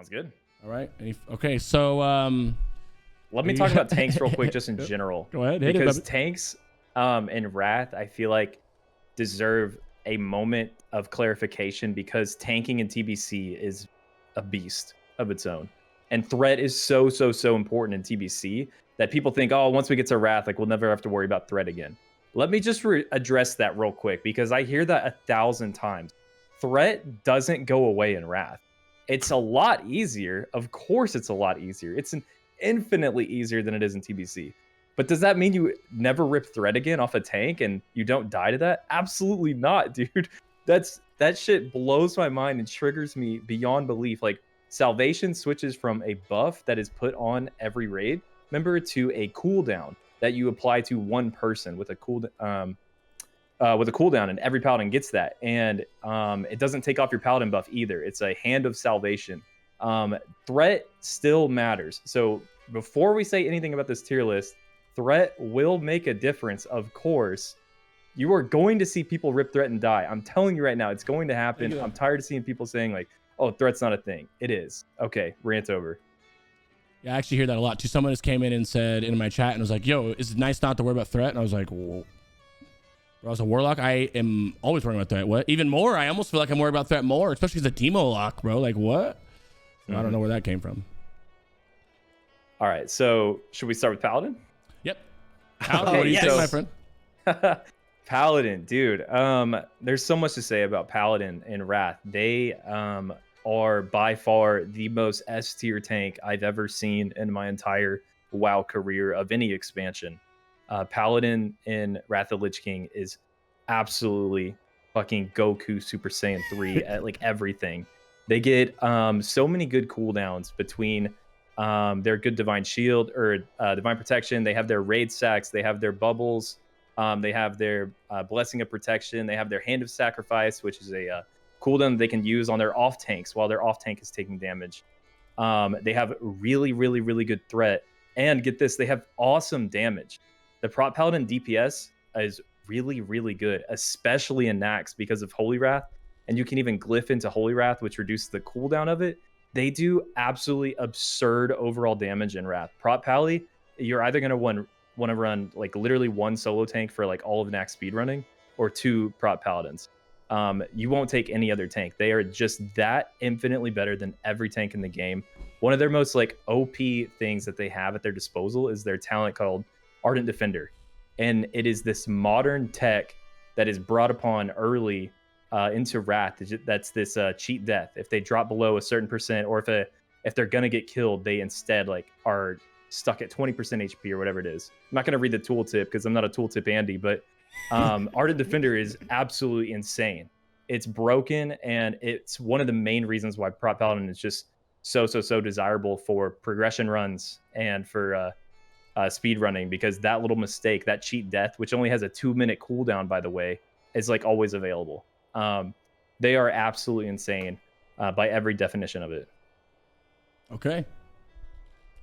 Sounds good. All right. Okay, so let me talk about tanks real quick, just in general. Go ahead. Because tanks in Wrath, I feel like deserve a moment of clarification because tanking in TBC is a beast of its own. And threat is so important in TBC that people think, oh, once we get to Wrath, like we'll never have to worry about threat again. Let me just address that real quick because I hear that 1,000 times. Threat doesn't go away in Wrath. It's a lot easier. Of course, it's a lot easier. It's infinitely easier than it is in TBC. But does that mean you never rip threat again off a tank and you don't die to that? Absolutely not, dude. That shit blows my mind and triggers me beyond belief. Like, Salvation switches from a buff that is put on every raid member to a cooldown that you apply to one person with a cooldown, and every paladin gets that. And it doesn't take off your paladin buff either. It's a hand of salvation. Threat still matters. So before we say anything about this tier list, threat will make a difference, of course. You are going to see people rip threat and die. I'm telling you right now, it's going to happen. I'm tired of seeing people saying like, oh, threat's not a thing. It is. Okay, rant over. Yeah, I actually hear that a lot too. Someone just came in and said in my chat and was like, yo, is it nice not to worry about threat? And I was like, whoa. Bro, as a warlock, I am always worrying about threat. What? Even more, I almost feel like I'm worried about threat more, especially as a demo lock, bro. Like, what? I don't know where that came from. All right, so should we start with Paladin? Yep. Paladin, what do you think, my friend? Paladin, dude. There's so much to say about Paladin in Wrath. They are by far the most S tier tank I've ever seen in my entire WoW career of any expansion. Paladin in Wrath of Lich King is absolutely fucking Goku Super Saiyan 3 at like everything. They get so many good cooldowns between their good Divine Shield or Divine Protection. They have their Raid Sacks. They have their Bubbles. They have their Blessing of Protection. They have their Hand of Sacrifice, which is a cooldown they can use on their off tanks while their off tank is taking damage. They have really good threat. And get this, they have awesome damage. The Prot Paladin DPS is really good, especially in Nax because of Holy Wrath. And you can even glyph into Holy Wrath, which reduces the cooldown of it. They do absolutely absurd overall damage in Wrath. Prot Pally, you're either going to want to run like literally one solo tank for like all of Nax speedrunning or 2 Prot Paladins. You won't take any other tank. They are just that infinitely better than every tank in the game. One of their most like OP things that they have at their disposal is their talent called Ardent Defender. And it is this modern tech that is brought upon early into Wrath. That's this cheat death. If they drop below a certain percent, or if they're gonna get killed, they instead like are stuck at 20% HP or whatever it is. I'm not gonna read the tooltip because I'm not a tooltip Andy, but Ardent Defender is absolutely insane. It's broken, and it's one of the main reasons why Prot Paladin is just so desirable for progression runs and for speed running, because that little mistake, that cheat death, which only has a 2-minute cooldown, by the way, is like always available. They are absolutely insane by every definition of it. Okay.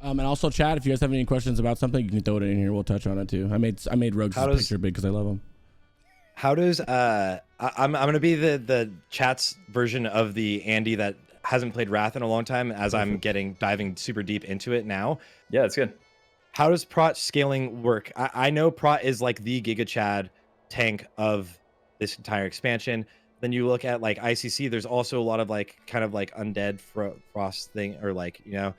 And also, chat, if you guys have any questions about something, you can throw it in here. We'll touch on it too. I made Rogue's picture big because I love him. How does I'm gonna be the chat's version of the Andy that hasn't played Wrath in a long time, as I'm diving super deep into it now. Yeah, that's good. How does Prot scaling work? I know Prot is like the Giga Chad tank of this entire expansion. Then you look at like ICC, there's also a lot of like kind of like undead frost thing, or like, you know,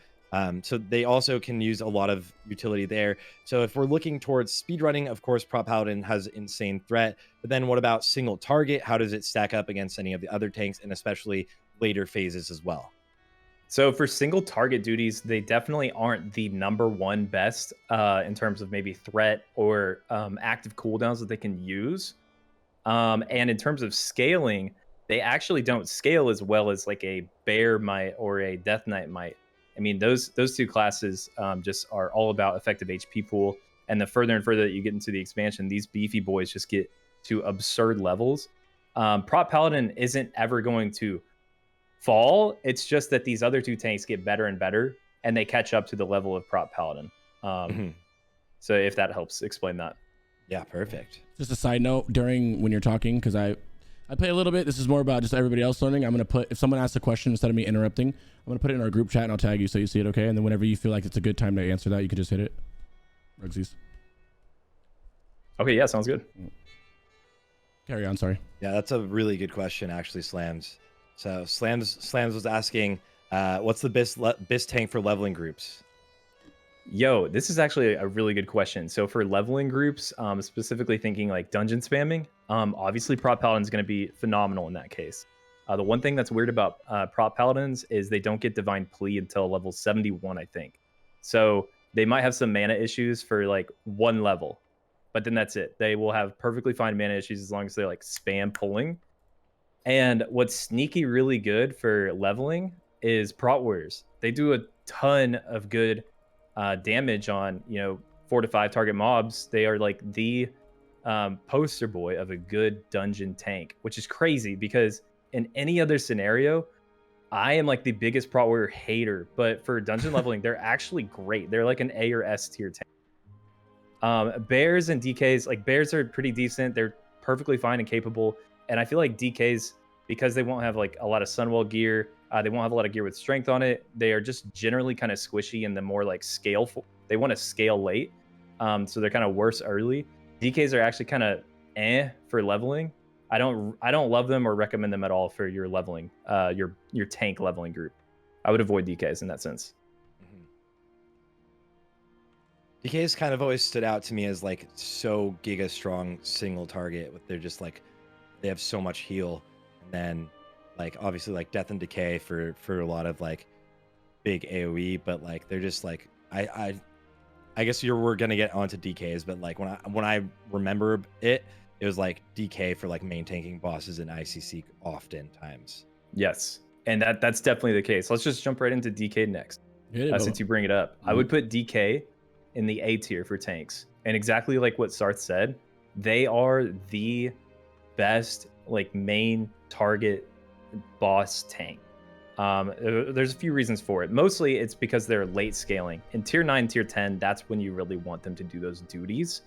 so they also can use a lot of utility there. So if we're looking towards speedrunning, of course, Prot Paladin has insane threat. But then what about single target? How does it stack up against any of the other tanks, and especially later phases as well? So for single target duties, they definitely aren't the #1 best in terms of maybe threat or active cooldowns that they can use. And in terms of scaling, they actually don't scale as well as like a Bear might or a Death Knight might. I mean, those two classes just are all about effective HP pool. And the further and further that you get into the expansion, these beefy boys just get to absurd levels. Prot Paladin isn't ever going to fall. It's just that these other two tanks get better and better, and they catch up to the level of Prot Paladin. So if that helps explain that. Yeah, perfect. Just a side note, when you're talking, because I I play a little bit. This is more about just everybody else learning. I'm going to put, if someone asks a question instead of me interrupting, I'm going to put it in our group chat and I'll tag you so you see it, okay? And then whenever you feel like it's a good time to answer that, you can just hit it. Rugsies. Okay, yeah, sounds good. Carry on, sorry. Yeah, that's a really good question, actually, Slams. So Slams was asking, what's the BiS tank for leveling groups? Yo, this is actually a really good question. So for leveling groups, specifically thinking like dungeon spamming, obviously Prop Paladin is going to be phenomenal in that case. The one thing that's weird about Prop Paladins is they don't get Divine Plea until level 71, I think. So they might have some mana issues for like one level, but then that's it. They will have perfectly fine mana issues as long as they're like spam pulling. And what's sneaky really good for leveling is Prot Warriors. They do a ton of good damage on 4 to 5 target mobs. They are like the poster boy of a good dungeon tank, which is crazy because in any other scenario, I am like the biggest Prot Warrior hater, but for dungeon leveling, they're actually great. They're like an A or S tier tank. Bears and DKs, like bears are pretty decent. They're perfectly fine and capable. And I feel like DKs, because they won't have like a lot of Sunwell gear, they won't have a lot of gear with strength on it. They are just generally kind of squishy and the more like scale. They want to scale late, so they're kind of worse early. DKs are actually kind of for leveling. I don't love them or recommend them at all for your leveling, your tank leveling group. I would avoid DKs in that sense. DKs kind of always stood out to me as like so giga strong single target. They're just like they have so much heal, and then like obviously like death and decay for a lot of like big AoE, but like they're just like I guess we're gonna get onto DKs, but like when I remember it was like DK for like main tanking bosses in ICC oftentimes. Yes, and that's definitely the case. Let's just jump right into DK next. Since you bring it up, I would put DK in the A tier for tanks, and exactly like what Sarth said, they are the best like main target boss tank. There's a few reasons for it. Mostly it's because they're late scaling. In tier 9, tier 10, that's when you really want them to do those duties.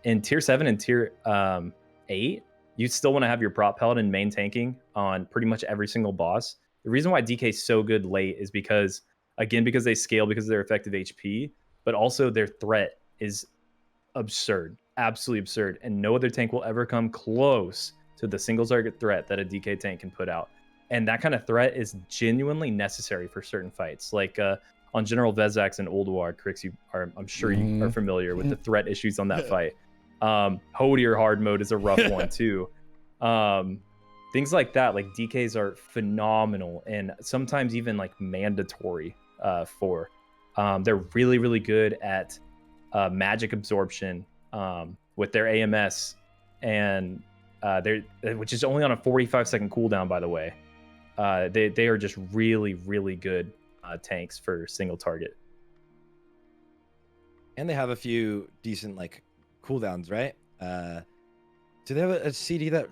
In tier 7 and tier 8, you still want to have your Prop Paladin main tanking on pretty much every single boss. The reason why DK is so good late is because they scale because of their effective HP, but also their threat is absurd, absolutely absurd, and no other tank will ever come close to the single target threat that a DK tank can put out. And that kind of threat is genuinely necessary for certain fights. Like on General Vezax and Ulduar, Crix, I'm sure you are familiar with the threat issues on that fight. Hodier hard mode is a rough one too. Things like that, like DKs are phenomenal and sometimes even like mandatory for. They're really, really good at magic absorption with their AMS, and which is only on a 45-second cooldown, by the way. They are just really, really good tanks for single target. And they have a few decent like cooldowns, right? Do they have a CD that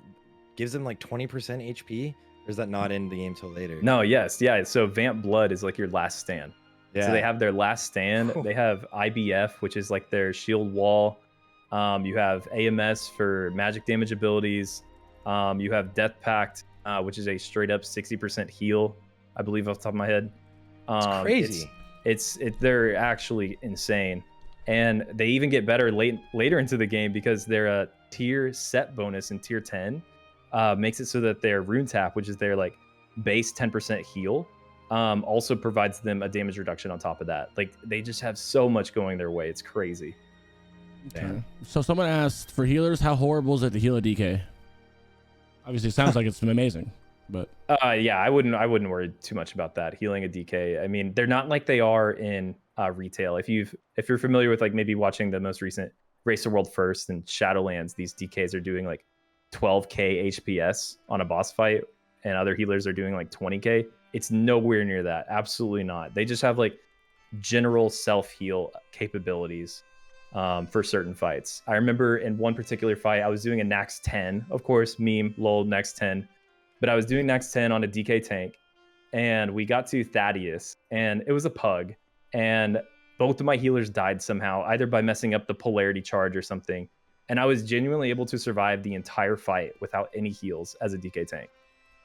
gives them like 20% HP? Or is that not in the game till later? No, yes, yeah. So Vamp Blood is like your last stand. Yeah. So they have their last stand. They have IBF, which is like their shield wall. You have AMS for magic damage abilities. You have Death Pact, which is a straight up 60% heal, I believe off the top of my head. It's crazy. They're actually insane. And they even get better later into the game because their tier set bonus in tier 10 makes it so that their rune tap, which is their like base 10% heal, also provides them a damage reduction on top of that. Like they just have so much going their way. It's crazy. Okay. So someone asked, for healers, how horrible is it to heal a DK? Obviously, it sounds like it's amazing, but yeah, I wouldn't worry too much about that. Healing a DK. I mean, they're not like they are in retail. If you're familiar with like maybe watching the most recent Race the World First and Shadowlands, these DKs are doing like 12k HPS on a boss fight, and other healers are doing like 20k. It's nowhere near that. Absolutely not. They just have like general self heal capabilities for certain fights. I remember in one particular fight, I was doing a Nax 10, of course, meme, lol, Nax 10, but I was doing Nax 10 on a DK tank, and we got to Thaddeus, and it was a pug, and both of my healers died somehow, either by messing up the polarity charge or something. and I was genuinely able to survive the entire fight without any heals as a DK tank.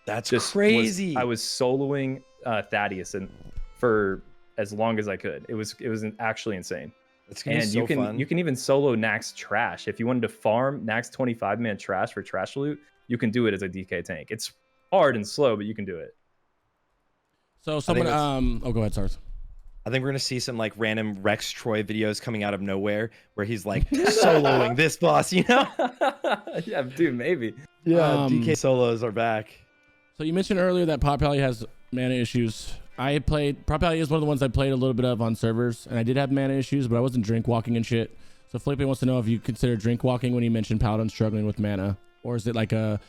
That's Just crazy. I was soloing Thaddeus and for as long as I could. It was actually insane. It's gonna be so fun. You can even solo Nax trash if you wanted to farm Nax 25-man trash for trash loot. You can do it as a DK tank. It's hard and slow, but you can do it. So someone oh, go ahead, Sars. I think we're gonna see some like random Rex Troy videos coming out of nowhere where he's like soloing this boss, you know? Yeah, dude, maybe. Yeah, DK solos are back. So you mentioned earlier that Pot Pally has mana issues. I played Pot Pally is one of the ones I played a little bit of on servers, and I did have mana issues, but I wasn't drink walking and shit. So Felipe wants to know if you consider drink walking when you mentioned Paladin struggling with mana, or is it like a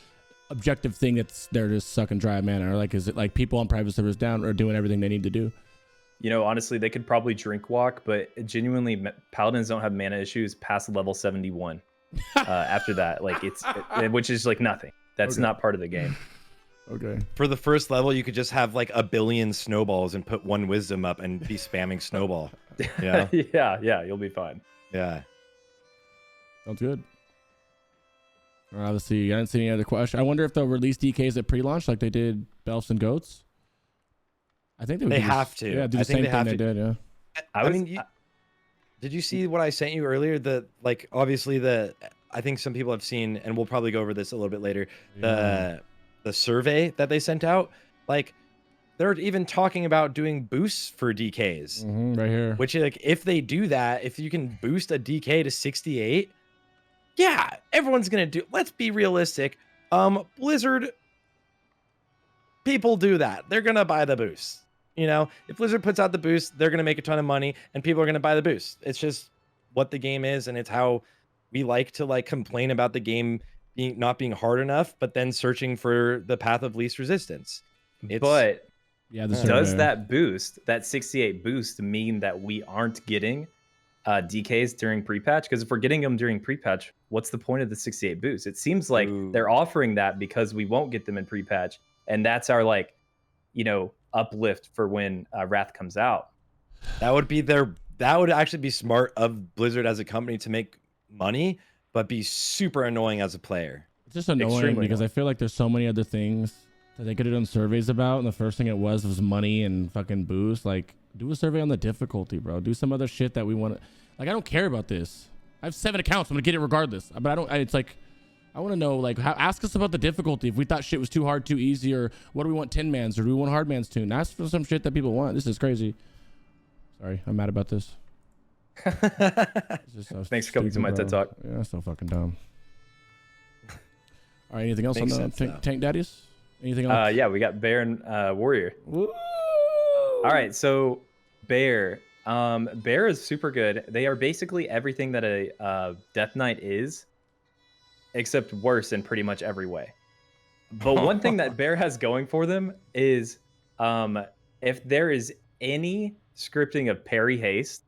objective thing that's they're just sucking dry mana, or like is it like people on private servers down or doing everything they need to do? You know, honestly, they could probably drink walk, but genuinely, Paladins don't have mana issues past level 71. After that, like which is like nothing. That's not part of the game. Okay. For the first level, you could just have like a billion snowballs and put one wisdom up and be spamming snowball. Yeah. yeah, you'll be fine. Yeah. Sounds good. All right, let's see. I didn't see any other question. I wonder if they'll release DKs at pre-launch like they did Belfs and Goats. I think they have to. Yeah, do the same thing they did. Yeah. I mean, did you see what I sent you earlier? Like obviously I think some people have seen, and we'll probably go over this a little bit later. Yeah. The survey that they sent out, like they're even talking about doing boosts for DKs right here. Which like if they do that, if you can boost a DK to 68, yeah, everyone's gonna do. Let's be realistic. Blizzard people do that. They're gonna buy the boost. You know, if Blizzard puts out the boost, they're gonna make a ton of money, and people are gonna buy the boost. It's just what the game is, and it's how we like to like complain about the game not being hard enough, but then searching for the path of least resistance. But yeah, does that boost, that 68 boost, mean that we aren't getting DKs during pre-patch? Because if we're getting them during pre-patch, what's the point of the 68 boost? It seems like they're offering that because we won't get them in pre-patch, and that's our like, you know, uplift for when Wrath comes out. That would actually be smart of Blizzard as a company to make money, but be super annoying as a player. It's just annoying because I feel like there's so many other things that they could have done surveys about, and the first thing it was money and fucking boost. Like, do a survey on the difficulty, bro. Do some other shit that we want to. Like, I don't care about this. I have 7 accounts. I'm gonna get it regardless. But it's like, I want to know, like, ask us about the difficulty. If we thought shit was too hard, too easy, or what do we want 10 mans, or do we want hard mans tune? Ask for some shit that people want. This is crazy. Sorry, I'm mad about this. Thanks for coming to my TED Talk. Yeah, that's so fucking dumb. All right, anything else Makes on the sense, tank daddies? Anything else? Yeah, we got Bear and Warrior. Woo! All right, so Bear. Bear is super good. They are basically everything that a Death Knight is, except worse in pretty much every way. But one thing that Bear has going for them is if there is any scripting of parry haste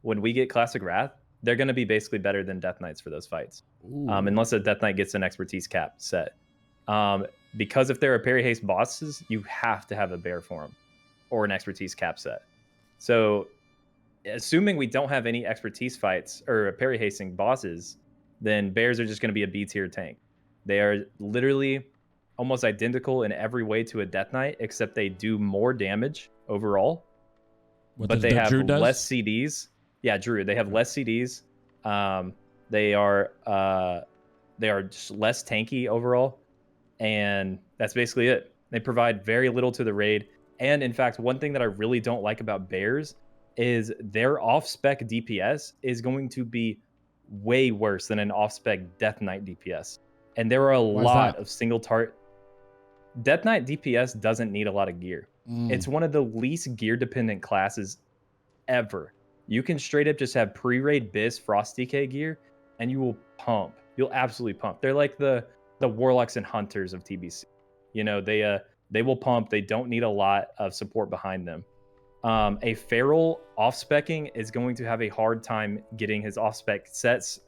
when we get Classic Wrath, they're going to be basically better than Death Knights for those fights. Unless a Death Knight gets an expertise cap set. Because if there are parry haste bosses, you have to have a Bear form or an expertise cap set. So assuming we don't have any expertise fights or parry hasting bosses, then Bears are just going to be a B tier tank. They are literally almost identical in every way to a Death Knight, except they do more damage overall. But they have less CDs. Yeah, Drew. They have less CDs. They are just less tanky overall, and that's basically it. They provide very little to the raid. And in fact, one thing that I really don't like about Bears is their off-spec DPS is going to be way worse than an off-spec Death Knight DPS. And there are a lot of single target. Death Knight DPS doesn't need a lot of gear. It's one of the least gear-dependent classes ever. You can straight up just have pre-raid BiS Frost DK gear, and you will pump. You'll absolutely pump. They're like the Warlocks and Hunters of TBC. You know, they will pump. They don't need a lot of support behind them. A Feral off-specking is going to have a hard time getting his off-spec sets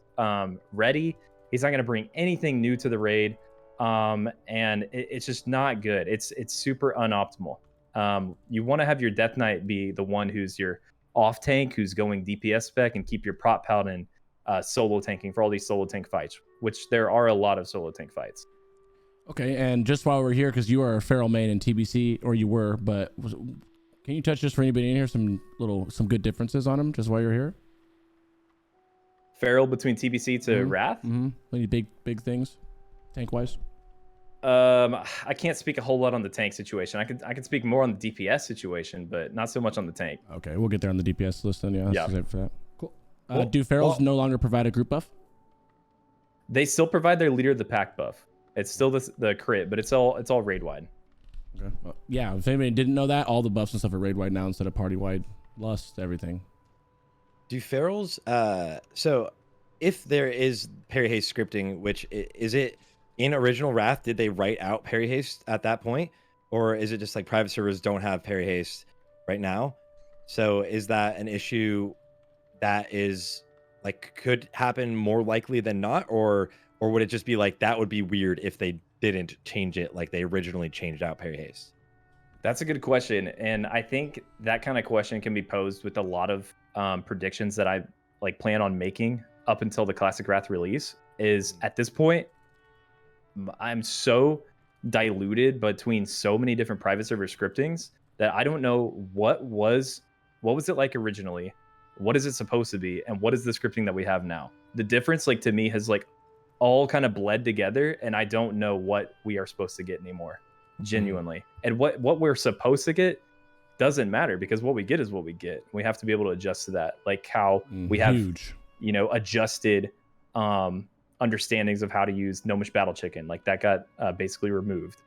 ready. He's not going to bring anything new to the raid, and it's just not good. It's super unoptimal. You want to have your Death Knight be the one who's your off tank, who's going DPS spec, and keep your prop Paladin solo tanking for all these solo tank fights, which there are a lot of solo tank fights. Okay, and just while we're here, because you are a Feral main in TBC, or you were, but can you touch just for anybody in here some good differences on them just while you're here? Feral between TBC to Wrath? Any big things, tank wise? I can't speak a whole lot on the tank situation. I can speak more on the DPS situation, but not so much on the tank. Okay, we'll get there on the DPS list then. Yeah. For that. Cool. Cool. Do Ferals no longer provide a group buff? They still provide their leader of the pack buff. It's still the crit, but it's all raid wide. Okay. Well, yeah. If anybody didn't know that, all the buffs and stuff are raid wide now instead of party wide. Lust, everything. Do ferals? So if there is parry haste scripting, which is it in original Wrath? Did they write out parry haste at that point, or is it just like private servers don't have parry haste right now? So is that an issue that is like could happen more likely than not, or would it just be like that would be weird if they didn't change it like they originally changed out parry haste? That's a good question, and I think that kind of question can be posed with a lot of predictions that I like plan on making up until the Classic Wrath release. Is at this point, I'm so diluted between so many different private server scriptings that I don't know what was it like originally, what is it supposed to be, and what is the scripting that we have now. The difference, like to me, has like all kind of bled together, and I don't know what we are supposed to get anymore, genuinely. And what we're supposed to get doesn't matter, because what we get is what we get. We have to be able to adjust to that, like how we have adjusted understandings of how to use Gnomish Battle Chicken, like that got basically removed.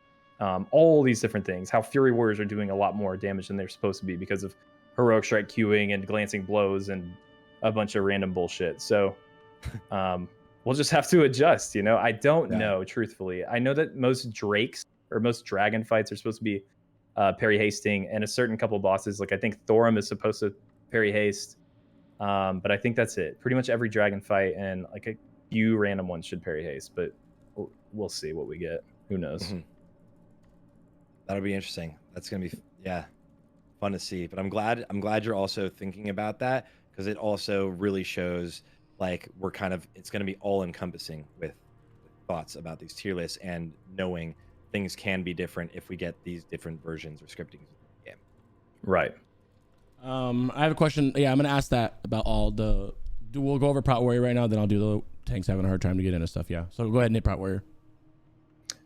All these different things, how Fury Warriors are doing a lot more damage than they're supposed to be because of Heroic Strike queuing and glancing blows and a bunch of random bullshit. So we'll just have to adjust, I don't know, truthfully. I know that most Drakes or most Dragon fights are supposed to be parry hasting, and a certain couple bosses, like I think Thorum is supposed to parry haste, but I think that's it. Pretty much every Dragon fight and like a few random ones should parry haste, but we'll see what we get. Who knows? That'll be interesting. That's gonna be fun to see. But I'm glad you're also thinking about that, because it also really shows like it's gonna be all encompassing with thoughts about these tier lists and knowing things can be different if we get these different versions or scripting in the game. Right. I have a question. Yeah, I'm gonna ask that about all the. We'll go over Prot Warrior right now, then I'll do the tanks having a hard time to get into stuff. Yeah. So go ahead and hit Prot Warrior.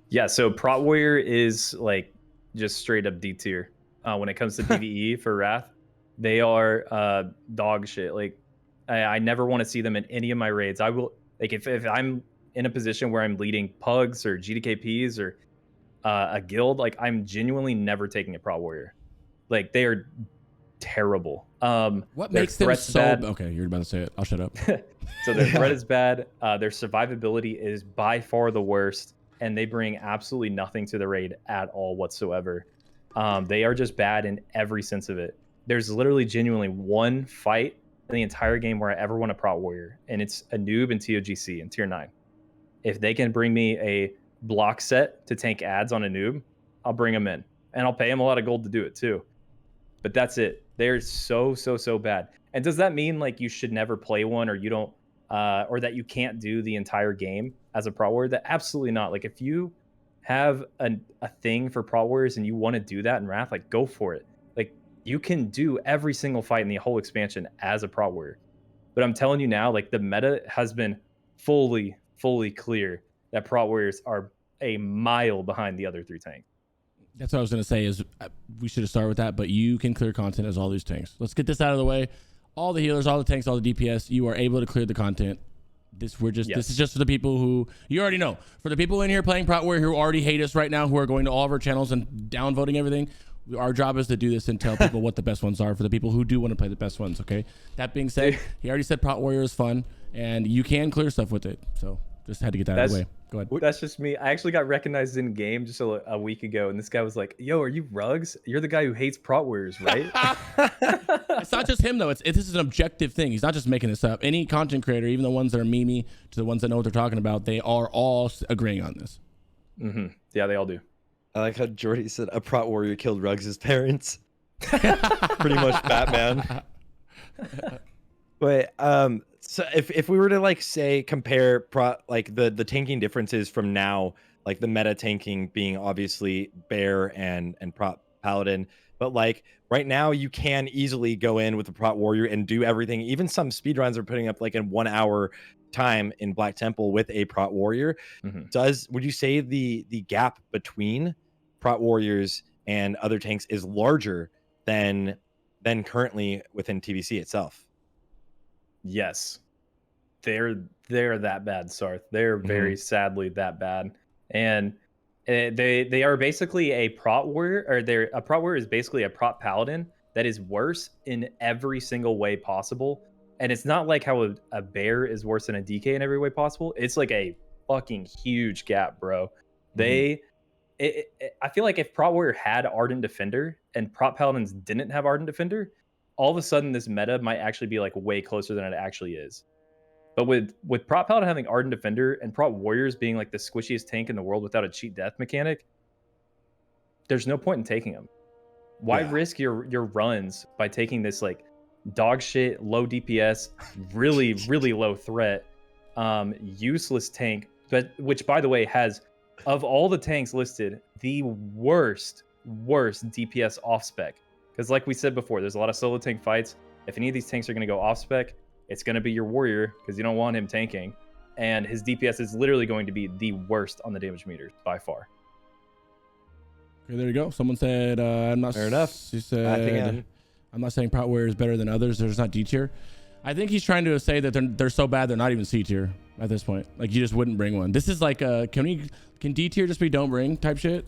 Yeah. So Prot Warrior is like just straight up D tier when it comes to PvE for Wrath. They are dog shit. Like I never want to see them in any of my raids. I will like if I'm in a position where I'm leading pugs or GDKPs or a guild, like I'm genuinely never taking a Prot Warrior. Like they are terrible. What makes them so bad? Okay, you're about to say it. I'll shut up. So their threat is bad. Their survivability is by far the worst, and they bring absolutely nothing to the raid at all whatsoever. They are just bad in every sense of it. There's literally genuinely one fight in the entire game where I ever won a Prot Warrior, and it's a noob in TOGC in tier 9. If they can bring me a block set to tank ads on a noob, I'll bring them in, and I'll pay them a lot of gold to do it too. But that's it. They're so bad. And does that mean like you should never play one, or you don't, or that you can't do the entire game as a Prot Warrior? That absolutely not. Like if you have a thing for Prot Warriors and you want to do that in Wrath, like go for it. Like you can do every single fight in the whole expansion as a Prot Warrior. But I'm telling you now, like the meta has been fully clear that Prot Warriors are a mile behind the other 3 tanks. That's what I was going to say is we should have started with that, but you can clear content as all these tanks. Let's get this out of the way. All the healers, all the tanks, all the DPS, you are able to clear the content. This is just for the people who you already know. For the people in here playing Prot Warrior who already hate us right now, who are going to all of our channels and downvoting everything, our job is to do this and tell people what the best ones are for the people who do want to play the best ones, okay? That being said, he already said Prot Warrior is fun, and you can clear stuff with it. So just had to get that out of the way. Go ahead. That's just me. I actually got recognized in game just a week ago, and this guy was like, "Yo, are you Rugs? You're the guy who hates Prot Warriors, right?" It's not just him though. This is an objective thing. He's not just making this up. Any content creator, even the ones that are memey to the ones that know what they're talking about, they are all agreeing on this. Yeah, they all do. I like how Jordy said a Prot Warrior killed Ruggs' parents. Pretty much Batman. Wait, So if we were to like say compare like the tanking differences from now, like the meta tanking being obviously bear and prop paladin, but like right now you can easily go in with the prop warrior and do everything. Even some speedruns are putting up like in 1 hour time in Black Temple with a prop warrior. Mhm. Would you say the gap between prop warriors and other tanks is larger than currently within TBC itself? Yes. They're that bad, Sarth. They're Mhm. very sadly that bad. And they are basically a prop warrior, or they're a prop warrior is basically a prop paladin that is worse in every single way possible. And it's not like how a bear is worse than a DK in every way possible. It's like a fucking huge gap, bro. Mhm. They I feel like if Prop Warrior had Ardent Defender and Prop Paladins didn't have Ardent Defender, all of a sudden this meta might actually be like way closer than it actually is. But with Prop Paladin having Ardent Defender and Prop Warriors being like the squishiest tank in the world without a cheat death mechanic, there's no point in taking them. Why Yeah. risk your runs by taking this like dog shit, low DPS, really low threat, useless tank, but which by the way has of all the tanks listed the worst DPS off spec. Because like we said before, there's a lot of solo tank fights. If any of these tanks are going to go off spec, it's going to be your warrior because you don't want him tanking, and his DPS is literally going to be the worst on the damage meter by far. Okay, there you go. Someone said, I'm not. Fair enough. She said, I'm not saying Prop Warrior is better than others. There's not D tier. I think he's trying to say that they're so bad they're not even C tier at this point. Like you just wouldn't bring one. This is like can D tier just be don't bring type shit?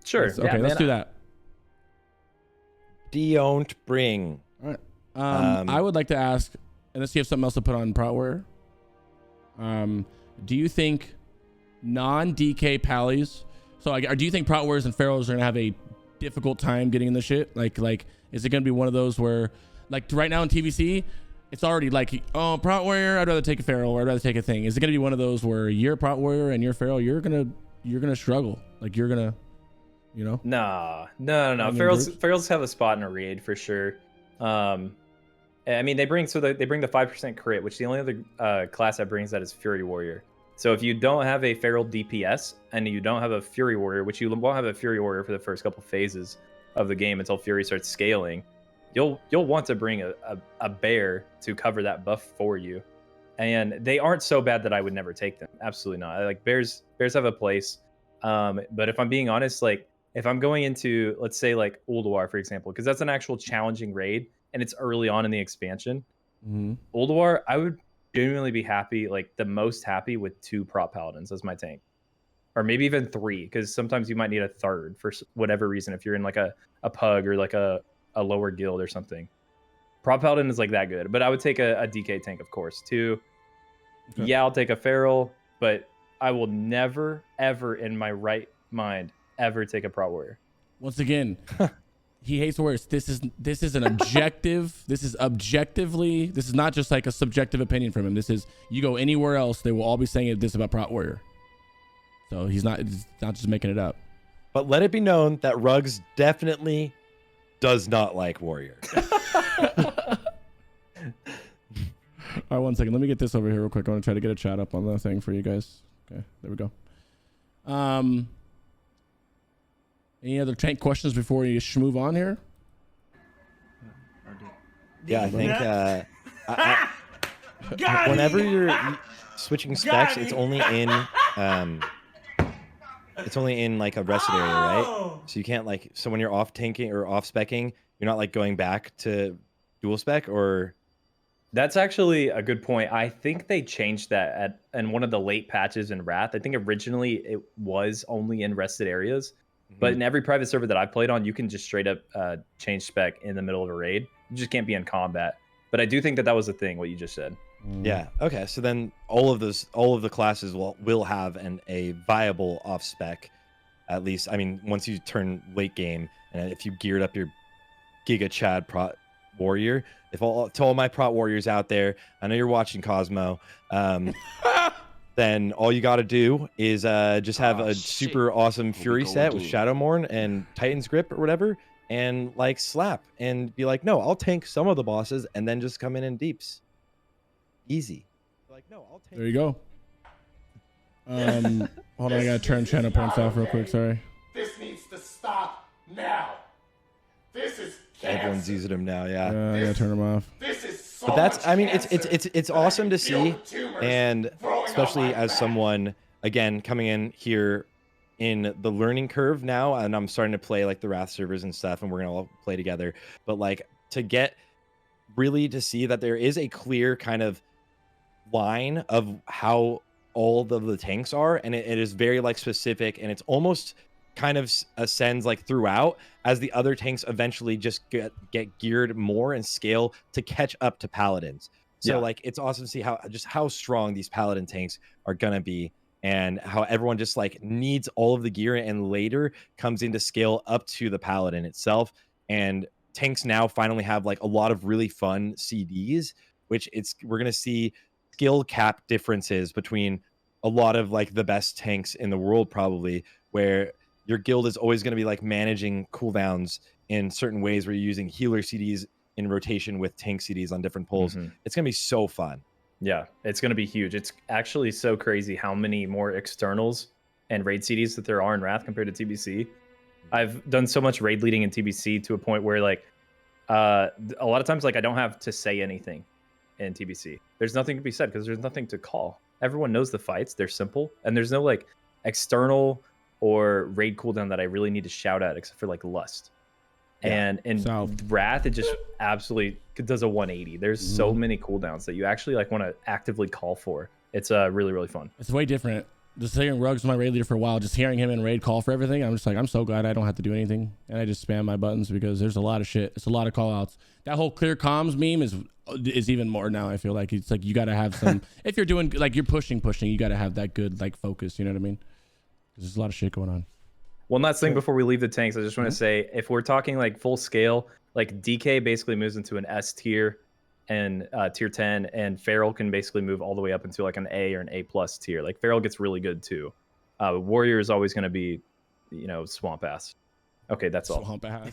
Sure. Okay, let's do that. Don't bring. All right. I would like to ask, and let's see if something else to put on Prop Warrior. Do you think non-DK pallies? So do you think Prot Warriors and Pharaohs are gonna have a difficult time getting in the shit? Like, is it gonna be one of those where, like, right now in TVC, it's already like, oh, Prot Warrior, I'd rather take a Pharaoh or I'd rather take a thing. Is it gonna be one of those where you're a Prot Warrior and you're Pharaoh, you're gonna struggle? Like you're gonna, you know? No. Pharaohs have a spot in a raid for sure. I mean, they bring the 5% crit, which the only other class that brings that is Fury Warrior. So if you don't have a feral DPS and you don't have a Fury Warrior, which you won't have a Fury Warrior for the first couple phases of the game until Fury starts scaling, you'll want to bring a bear to cover that buff for you. And they aren't so bad that I would never take them. Absolutely not. Like bears have a place. But if I'm being honest, like if I'm going into, let's say like Ulduar, for example, because that's an actual challenging raid and it's early on in the expansion, Ulduar, I would genuinely be happy, like the most happy with 2 prop paladins as my tank, or maybe even 3, because sometimes you might need a third for whatever reason if you're in like a pug or like a lower guild or something. Prop paladin is like that good, but I would take a DK tank, of course, too. Okay. Yeah, I'll take a feral, but I will never ever in my right mind ever take a prop warrior. Once again, he hates words. This is an objective. This is objectively. This is not just like a subjective opinion from him. This is, you go anywhere else, they will all be saying this about Prot Warrior. So he's not just making it up. But let it be known that Ruggs definitely does not like Warrior. All right, 1 second. Let me get this over here real quick. I want to try to get a chat up on the thing for you guys. Okay, there we go. Any other tank questions before you move on here? Yeah, I think whenever you're switching specs, it's only in like a rested area, right? So you can't like, so when you're off tanking or off specking, you're not like going back to dual spec, or. That's actually a good point. I think they changed that in one of the late patches in Wrath. I think originally it was only in rested areas, but in every private server that I've played on, you can just straight up change spec in the middle of a raid. You just can't be in combat. But I do think that was a thing, what you just said. Yeah. Okay. So then all of the classes will have a viable off spec, at least. I mean, once you turn late game, and if you geared up your Giga Chad Prot Warrior, to all my Prot Warriors out there, I know you're watching Cosmo, then all you got to do is just have a super awesome Fury set with Shadowmourne and Titan's Grip or whatever, and like slap and be like, no, I'll tank some of the bosses and then just come in deeps. easy. Like, no, I'll take. There you go. Hold on, I gotta turn channel points off real quick. Sorry. This needs to stop now. This is cancer. Everyone's using them now, yeah. I gotta turn them off. This is so But that's, much I mean, cancer it's awesome to that I feel see, tumors and growing on especially my as back. someone again coming in here in the learning curve now, and I'm starting to play like the Wrath servers and stuff, and we're gonna all play together. But like to get really to see that there is a clear kind of line of how all of the tanks are, and it is very like specific, and it's almost kind of ascends like throughout as the other tanks eventually just get geared more and scale to catch up to paladins. So like it's awesome to see how strong these paladin tanks are gonna be, and how everyone just like needs all of the gear and later comes into scale up to the paladin itself. And tanks now finally have like a lot of really fun CDs, which we're gonna see skill cap differences between a lot of like the best tanks in the world, probably, where your guild is always going to be like managing cooldowns in certain ways where you're using healer CDs in rotation with tank CDs on different pulls. It's going to be so fun. Yeah, it's going to be huge. It's actually so crazy how many more externals and raid CDs that there are in Wrath compared to TBC. I've done so much raid leading in TBC to a point where like a lot of times like I don't have to say anything in TBC. There's nothing to be said because there's nothing to call. Everyone knows the fights. They're simple, and there's no like external or raid cooldown that I really need to shout at except for like Lust. And in Wrath, it just absolutely does a 180. There's so many cooldowns that you actually like want to actively call for. It's really, really fun. It's way different. Just hearing Rugs my raid leader for a while, just hearing him in raid call for everything, I'm just like, I'm so glad I don't have to do anything. And I just spam my buttons because there's a lot of shit. It's a lot of call outs. That whole clear comms meme is even more now. I feel like it's like you got to have some, if you're doing like you're pushing, you got to have that good like focus. You know what I mean? There's a lot of shit going on. One last thing before we leave the tanks, I just want to say, if we're talking like full scale, like DK basically moves into an S tier and tier 10, and Feral can basically move all the way up into like an A or an A+ tier. Like Feral gets really good too. Warrior is always going to be, you know, swamp ass. Okay, that's all. Swamp ass.